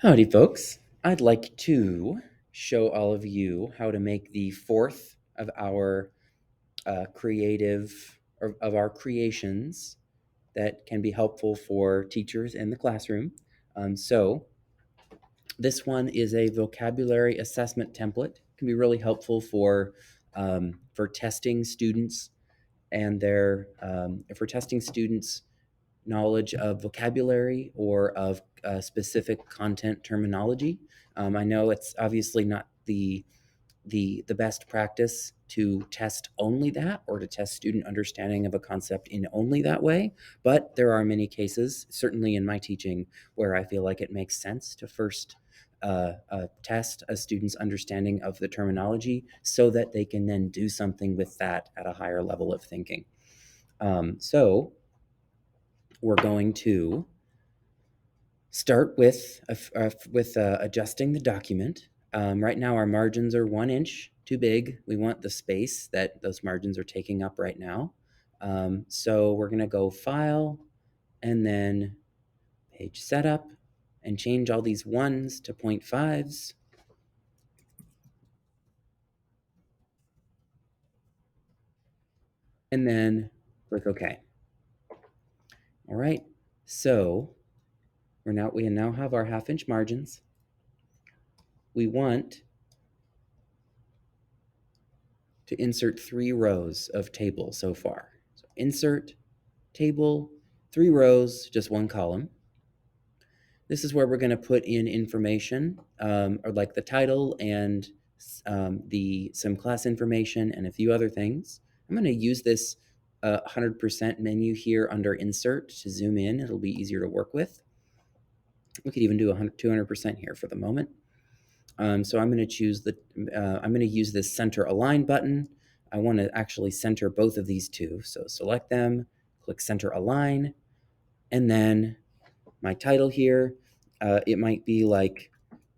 Howdy, folks. I'd like to show all of you how to make the fourth of our of our creations that can be helpful for teachers in the classroom. So this one is a vocabulary assessment template. It can be really helpful for testing students and their for testing students knowledge of vocabulary or of specific content terminology. I know it's obviously not the best practice to test only that or to test student understanding of a concept in only that way, but there are many cases, certainly in my teaching, where I feel like it makes sense to first test a student's understanding of the terminology so that they can then do something with that at a higher level of thinking. So we're going to start with adjusting the document. Right now, our margins are 1 inch too big. We want the space that those margins are taking up right now. So we're going to go File and then Page Setup and change all these 1s to 0.5s. And then click OK. All right. So we now have our 1/2 inch margins. We want to insert 3 rows of table so far. So insert table, 3 rows, just 1 column. This is where we're going to put in information, or like the title and some class information and a few other things. I'm going to use this 100% menu here under Insert to zoom in. It'll be easier to work with. We could even do 200% here for the moment. So I'm going to use this Center Align button. I want to actually center both of these two. So select them, click Center Align, and then my title here, it might be like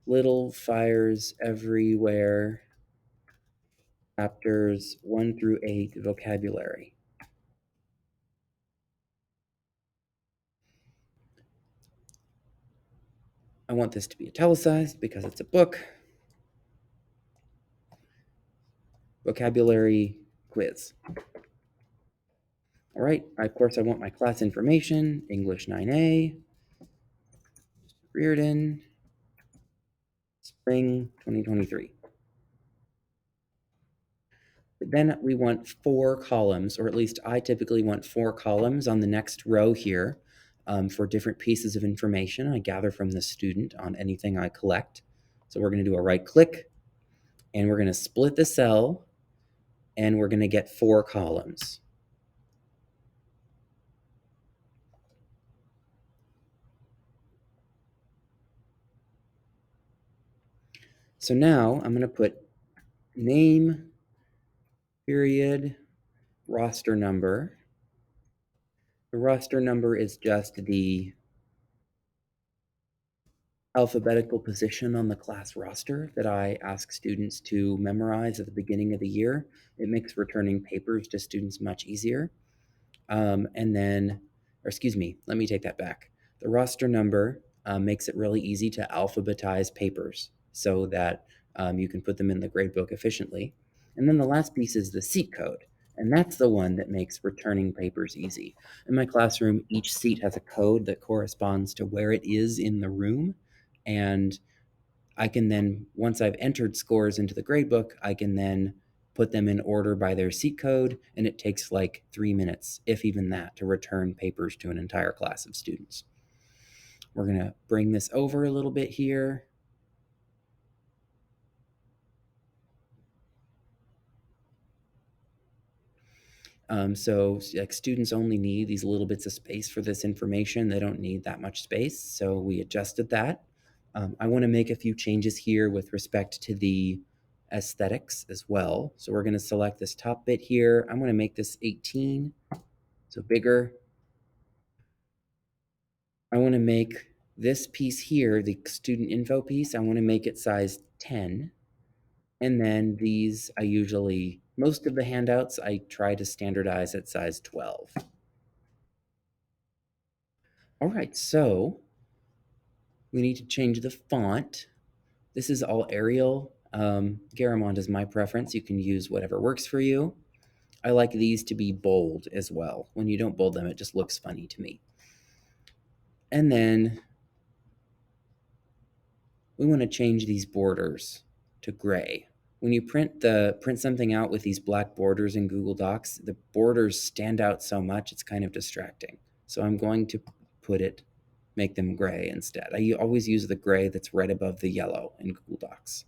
Little Fires Everywhere, chapters 1 through 8, vocabulary. I want this to be italicized because it's a book. Vocabulary quiz. All right, of course I want my class information, English 9A, Reardon, Spring 2023. But then we want 4 columns, or at least I typically want 4 columns on the next row here for different pieces of information I gather from the student on anything I collect. So we're going to do a right click, and we're going to split the cell, and we're going to get 4 columns. So now I'm going to put name, period, roster number. The roster number is just the alphabetical position on the class roster that I ask students to memorize at the beginning of the year. It makes returning papers to students much easier. And then, or excuse me, let me take that back. The roster number makes it really easy to alphabetize papers so that you can put them in the gradebook efficiently. And then the last piece is the seat code. And that's the one that makes returning papers easy. In my classroom, each seat has a code that corresponds to where it is in the room. And I can then, once I've entered scores into the gradebook, I can then put them in order by their seat code, and it takes like 3 minutes, if even that, to return papers to an entire class of students. We're going to bring this over a little bit here. So like students only need these little bits of space for this information. They don't need that much space, so we adjusted that. I want to make a few changes here with respect to the aesthetics as well. So we're going to select this top bit here. I'm going to make this 18, so bigger. I want to make this piece here, the student info piece, I want to make it size 10. And then these, most of the handouts, I try to standardize at size 12. All right, so We need to change the font. This is all Arial. Garamond is my preference. You can use whatever works for you. I like these to be bold as well. When you don't bold them, it just looks funny to me. And then we want to change these borders to gray. When you print something out with these black borders in Google Docs, the borders stand out so much it's kind of distracting. So I'm going to make them gray instead. I always use the gray that's right above the yellow in Google Docs.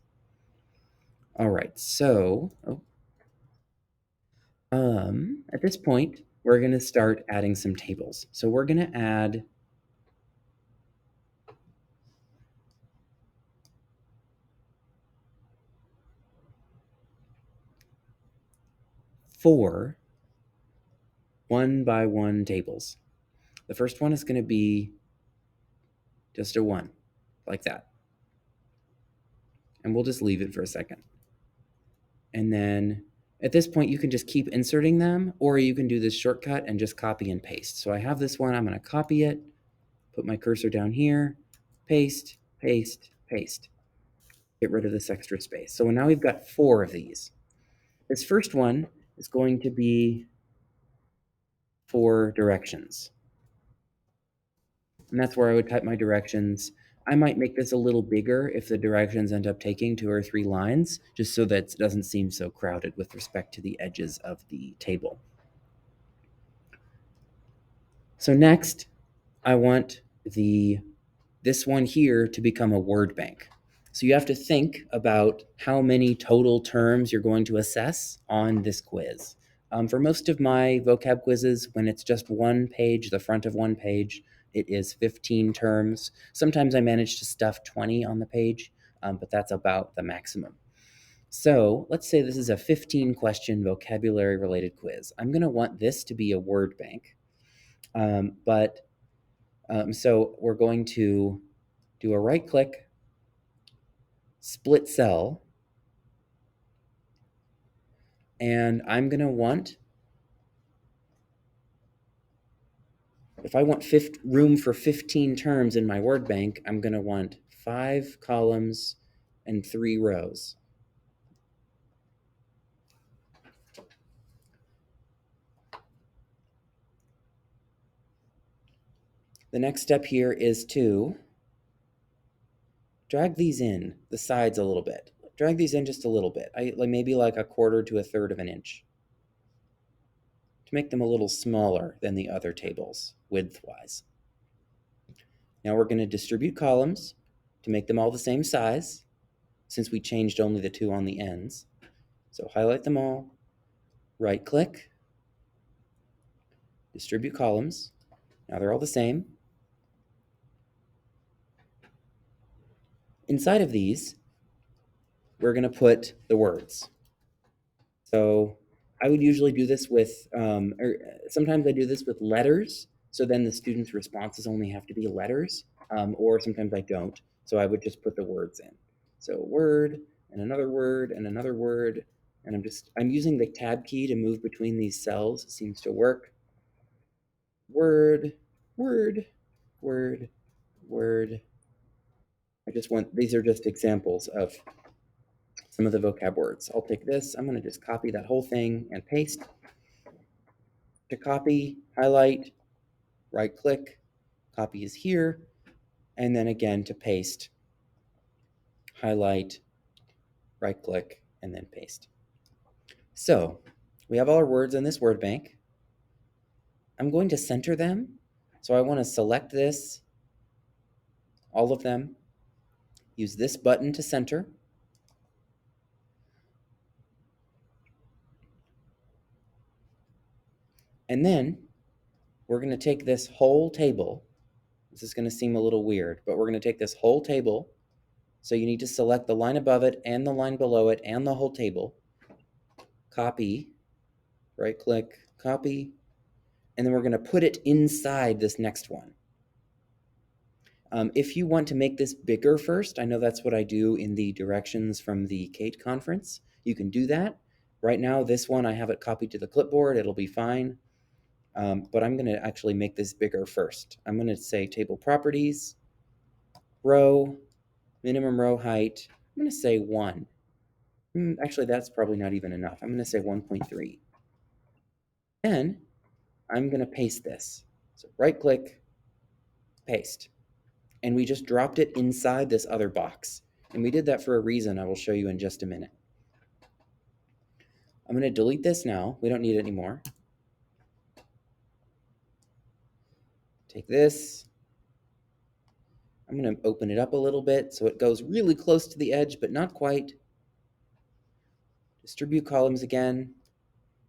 All right, so at this point, we're going to start adding some tables. So we're going to add four 1-by-1 tables. The first one is going to be just a 1, like that. And we'll just leave it for a second. And then at this point, you can just keep inserting them, or you can do this shortcut and just copy and paste. So I have this one, I'm going to copy it, put my cursor down here, paste, paste, paste. Get rid of this extra space. So now we've got 4 of these. This first one is going to be for directions. And that's where I would type my directions. I might make this a little bigger if the directions end up taking 2 or 3 lines, just so that it doesn't seem so crowded with respect to the edges of the table. So next, I want this one here to become a word bank. So you have to think about how many total terms you're going to assess on this quiz. For most of my vocab quizzes, when it's just one page, the front of one page, it is 15 terms. Sometimes I manage to stuff 20 on the page, but that's about the maximum. So let's say this is a 15-question vocabulary-related quiz. I'm going to want this to be a word bank, so we're going to do a right-click, split cell, and I'm going to want, if I want room for 15 terms in my word bank, I'm going to want 5 columns and 3 rows. The next step here is to drag these in the sides a little bit. Drag these in just a little bit, maybe like a 1/4 to 1/3 of an inch, to make them a little smaller than the other tables, width-wise. Now we're going to distribute columns to make them all the same size, since we changed only the 2 on the ends. So highlight them all, right-click, distribute columns. Now they're all the same. Inside of these, we're going to put the words. So I would usually do this with, or sometimes I do this with letters, so then the student's responses only have to be letters, or sometimes I don't, so I would just put the words in. So word, and another word, and another word, and I'm using the tab key to move between these cells. It seems to work. Word, word, word, word. These are just examples of some of the vocab words. I'll take this, I'm going to just copy that whole thing and paste. To copy, highlight, right click, copy is here, and then again to paste, highlight, right click, and then paste. So we have all our words in this word bank. I'm going to center them. So I want to select this, all of them, use this button to center. And then we're going to take this whole table. This is going to seem a little weird, but we're going to take this whole table. So you need to select the line above it and the line below it and the whole table. Copy, right click, copy, and then we're going to put it inside this next one. If you want to make this bigger first, I know that's what I do in the directions from the Kate conference. You can do that. Right now, this one, I have it copied to the clipboard. It'll be fine. But I'm going to actually make this bigger first. I'm going to say table properties, row, minimum row height, I'm going to say 1. Actually, that's probably not even enough. I'm going to say 1.3. Then I'm going to paste this. So right-click, paste. And we just dropped it inside this other box. And we did that for a reason I will show you in just a minute. I'm going to delete this now. We don't need it anymore. Take this. I'm going to open it up a little bit so it goes really close to the edge, but not quite. Distribute columns again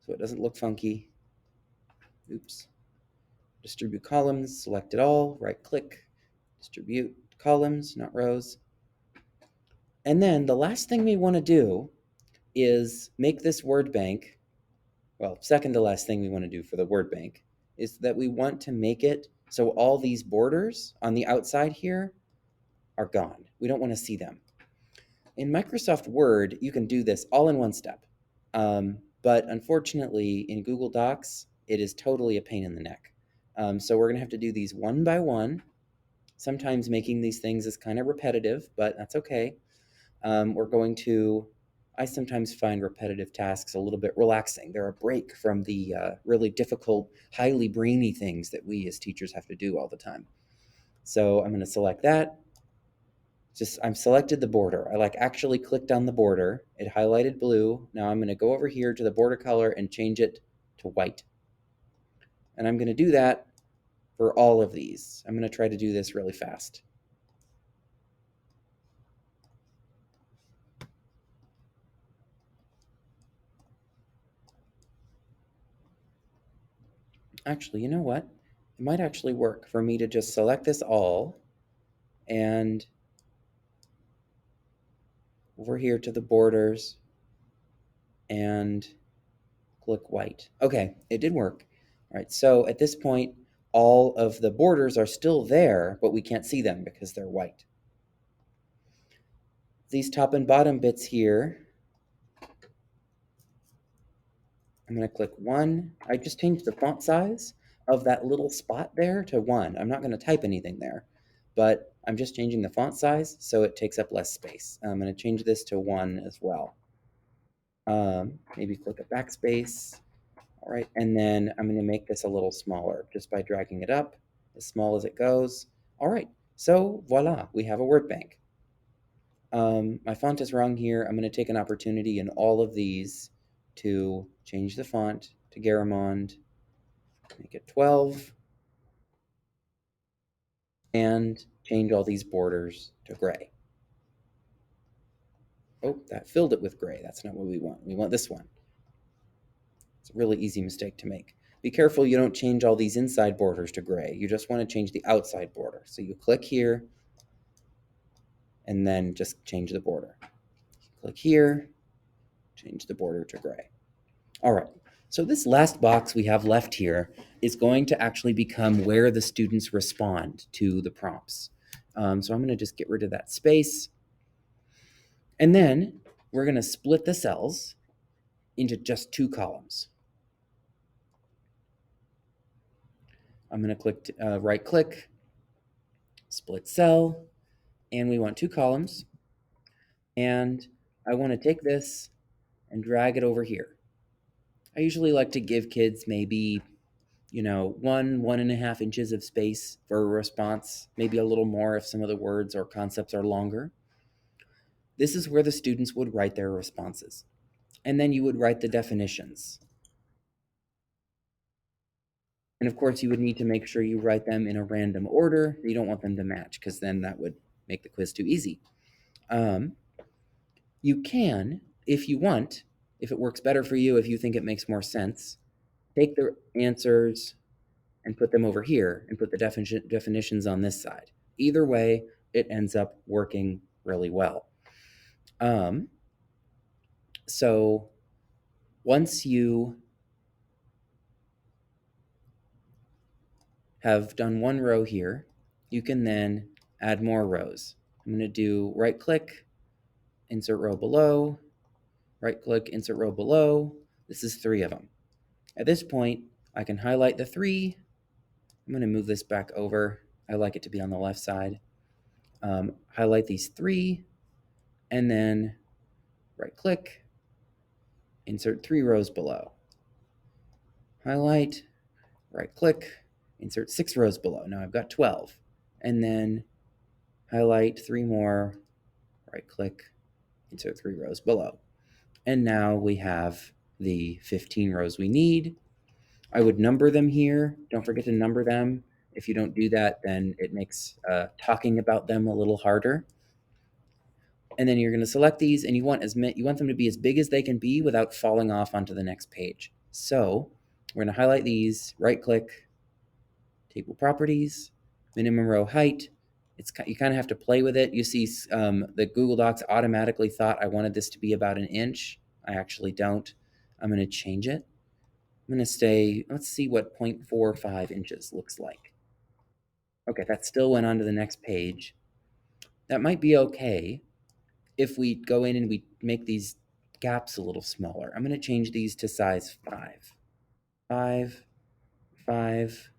so it doesn't look funky. Oops. Distribute columns, select it all, right-click, distribute columns, not rows. And then the last thing we want to do is make this word bank, well, second to last thing we want to do for the word bank is that we want to make it so all these borders on the outside here are gone. We don't want to see them. In Microsoft Word, you can do this all in one step. But unfortunately, in Google Docs, it is totally a pain in the neck. So we're going to have to do these one by one. Sometimes making these things is kind of repetitive, but that's okay. I sometimes find repetitive tasks a little bit relaxing. They're a break from the really difficult, highly brainy things that we as teachers have to do all the time. So I'm going to select that. I'm selected the border. I actually clicked on the border. It highlighted blue. Now I'm going to go over here to the border color and change it to white. And I'm going to do that for all of these. I'm going to try to do this really fast. Actually, you know what? It might actually work for me to just select this all and over here to the borders and click white. Okay, it did work. All right, so at this point, all of the borders are still there, but we can't see them because they're white. These top and bottom bits here, I'm going to click 1. I just changed the font size of that little spot there to 1. I'm not going to type anything there, but I'm just changing the font size so it takes up less space. I'm going to change this to 1 as well. Maybe click a backspace. All right, and then I'm going to make this a little smaller just by dragging it up as small as it goes. All right, so voila, we have a word bank. My font is wrong here. I'm going to take an opportunity in all of these to change the font to Garamond, make it 12, and change all these borders to gray. Oh, that filled it with gray. That's not what we want. We want this one. It's a really easy mistake to make. Be careful you don't change all these inside borders to gray. You just want to change the outside border. So you click here, and then just change the border. Click here, change the border to gray. All right, so this last box we have left here is going to actually become where the students respond to the prompts. So I'm going to just get rid of that space. And then we're going to split the cells into just 2 columns. I'm going to click right click, split cell, and we want 2 columns. And I want to take this and drag it over here. I usually like to give kids maybe, 1.5 inches of space for a response, maybe a little more if some of the words or concepts are longer. This is where the students would write their responses. And then you would write the definitions. And of course, you would need to make sure you write them in a random order. You don't want them to match because then that would make the quiz too easy. You can, if you want, if it works better for you, if you think it makes more sense, take the answers and put them over here and put the definitions on this side. Either way, it ends up working really well. So once you have done one row here, you can then add more rows. I'm going to do right click, insert row below, right click, insert row below. This is 3 of them. At this point, I can highlight the 3. I'm going to move this back over. I like it to be on the left side. highlight these three, and then right click, insert 3 rows below. Highlight, right click, insert 6 rows below. Now I've got 12. And then highlight 3 more, right click, insert 3 rows below. And now we have the 15 rows we need. I would number them here. Don't forget to number them. If you don't do that, then it makes talking about them a little harder. And then you're going to select these, and you want them to be as big as they can be without falling off onto the next page. So we're going to highlight these, right click, table properties, minimum row height. You kind of have to play with it. You see the Google Docs automatically thought I wanted this to be about an inch. I actually don't. I'm going to change it. I'm going to say, let's see what 0.45 inches looks like. Okay, that still went on to the next page. That might be okay if we go in and we make these gaps a little smaller. I'm going to change these to size 5. 5, 5,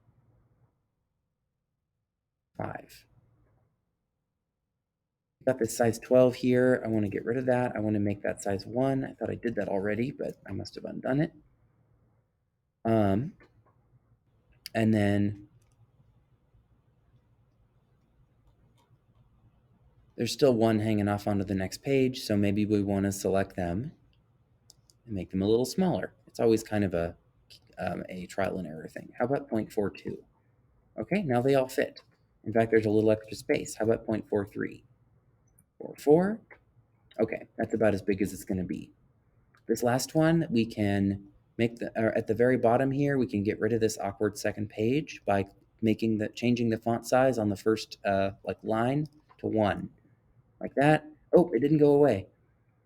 5. Got this size 12 here. I want to get rid of that. I want to make that size 1. I thought I did that already, but I must have undone it. And then there's still one hanging off onto the next page, so maybe we want to select them and make them a little smaller. It's always kind of a trial and error thing. How about 0.42? Okay, now they all fit. In fact, there's a little extra space. How about 0.43? 0.44? Okay, that's about as big as it's going to be. This last one, we can make at the very bottom here, we can get rid of this awkward second page by changing the font size on the first line to 1, like that. Oh, it didn't go away.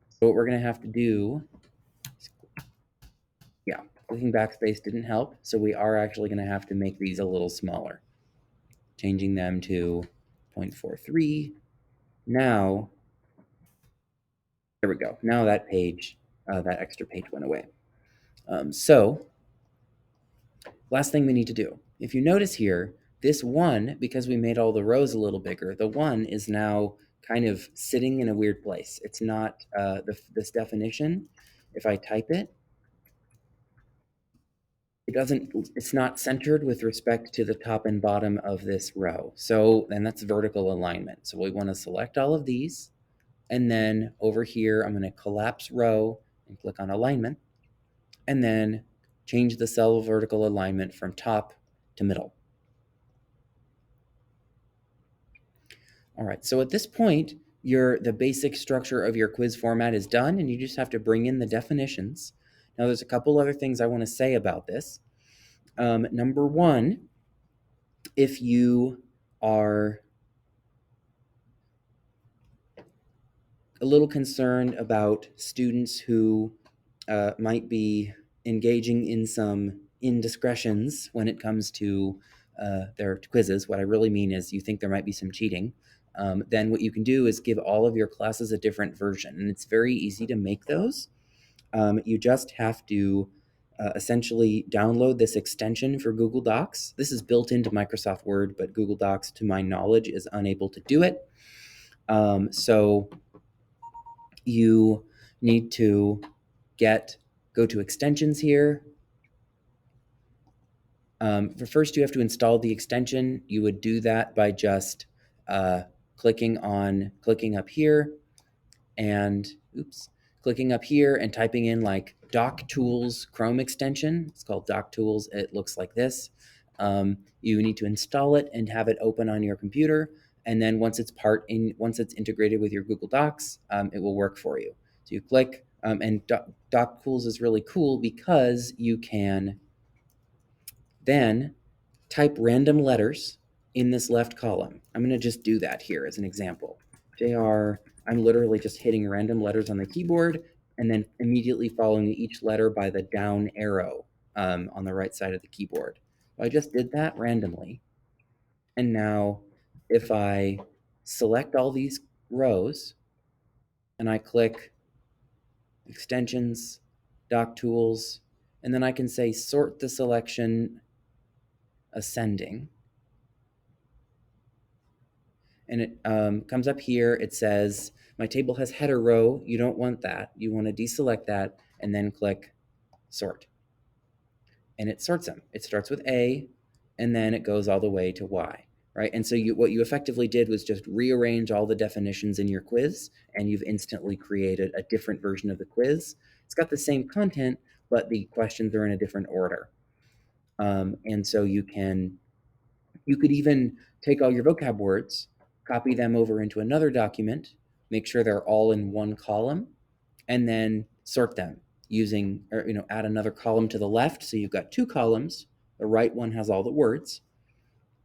So what we're going to have to do, yeah, clicking backspace didn't help, so we are actually going to have to make these a little smaller, changing them to 0.43. Now, there we go. Now that page, that extra page went away. So last thing we need to do. If you notice here, this 1, because we made all the rows a little bigger, the 1 is now kind of sitting in a weird place. It's not this definition. If I type it, it's not centered with respect to the top and bottom of this row. So then that's vertical alignment. So we want to select all of these. And then over here, I'm going to collapse row and click on alignment. And then change the cell vertical alignment from top to middle. All right, so at this point, the basic structure of your quiz format is done, and you just have to bring in the definitions. Now, there's a couple other things I want to say about this. Number one, if you are a little concerned about students who might be engaging in some indiscretions when it comes to their quizzes, what I really mean is you think there might be some cheating, then what you can do is give all of your classes a different version. And it's very easy to make those. You just have to essentially download this extension for Google Docs. This is built into Microsoft Word, but Google Docs, to my knowledge, is unable to do it. So you need to go to extensions here. First, you have to install the extension. You would do that by just clicking up here and typing in like DOK Tools Chrome extension. It's called DOK Tools. It looks like this. You need to install it and have it open on your computer. And then once it's integrated with your Google Docs, it will work for you. So you click, and DOK Tools is really cool because you can then type random letters in this left column. I'm going to just do that here as an example. I'm literally just hitting random letters on the keyboard and then immediately following each letter by the down arrow on the right side of the keyboard. I just did that randomly. And now if I select all these rows and I click extensions, DOK Tools, and then I can say sort the selection ascending. and it comes up here. It says, my table has header row. You don't want that. You want to deselect that and then click sort. And it sorts them. It starts with A, and then it goes all the way to Y, right? And so what you effectively did was just rearrange all the definitions in your quiz, and you've instantly created a different version of the quiz. It's got the same content, but the questions are in a different order. And so you could even take all your vocab words, copy them over into another document, make sure they're all in one column, and then sort them using, or add another column to the left. So you've got two columns. The right one has all the words.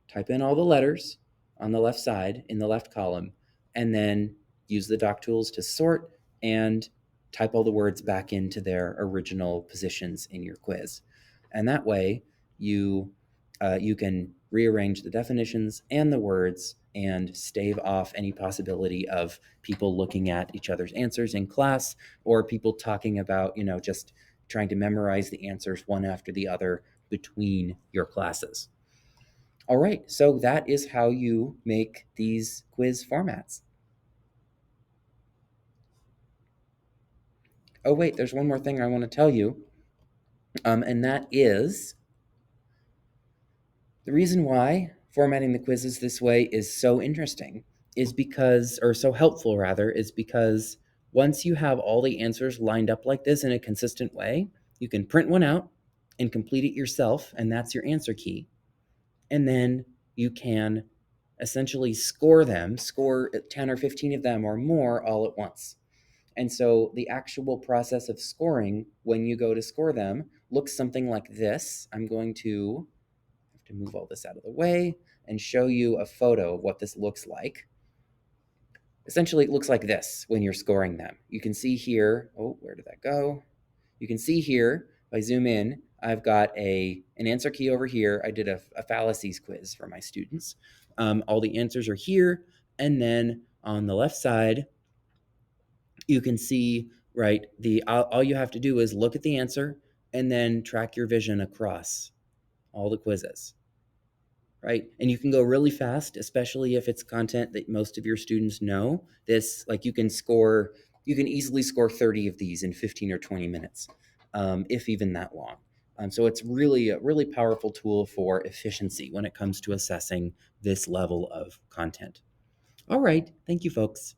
Type in all the letters on the left side in the left column, and then use the dock tools to sort and type all the words back into their original positions in your quiz. And that way you can rearrange the definitions and the words and stave off any possibility of people looking at each other's answers in class, or people talking about, just trying to memorize the answers one after the other between your classes. All right, so that is how you make these quiz formats. Oh, wait, there's one more thing I want to tell you, and that is the reason why formatting the quizzes this way is so interesting is because, or so helpful rather, is because once you have all the answers lined up like this in a consistent way, you can print one out and complete it yourself, and that's your answer key. And then you can essentially score 10 or 15 of them or more all at once. And so the actual process of scoring, when you go to score them, looks something like this. I'm going to have to move all this out of the way and show you a photo of what this looks like. Essentially, it looks like this when you're scoring them. You can see here, oh, where did that go? You can see here, if I zoom in, I've got an answer key over here. I did a fallacies quiz for my students. All the answers are here. And then on the left side, you can see, right, all you have to do is look at the answer and then track your vision across all the quizzes, right? And you can go really fast, especially if it's content that most of your students know. This, like you can easily score 30 of these in 15 or 20 minutes, if even that long. So it's really a really powerful tool for efficiency when it comes to assessing this level of content. All right, thank you, folks.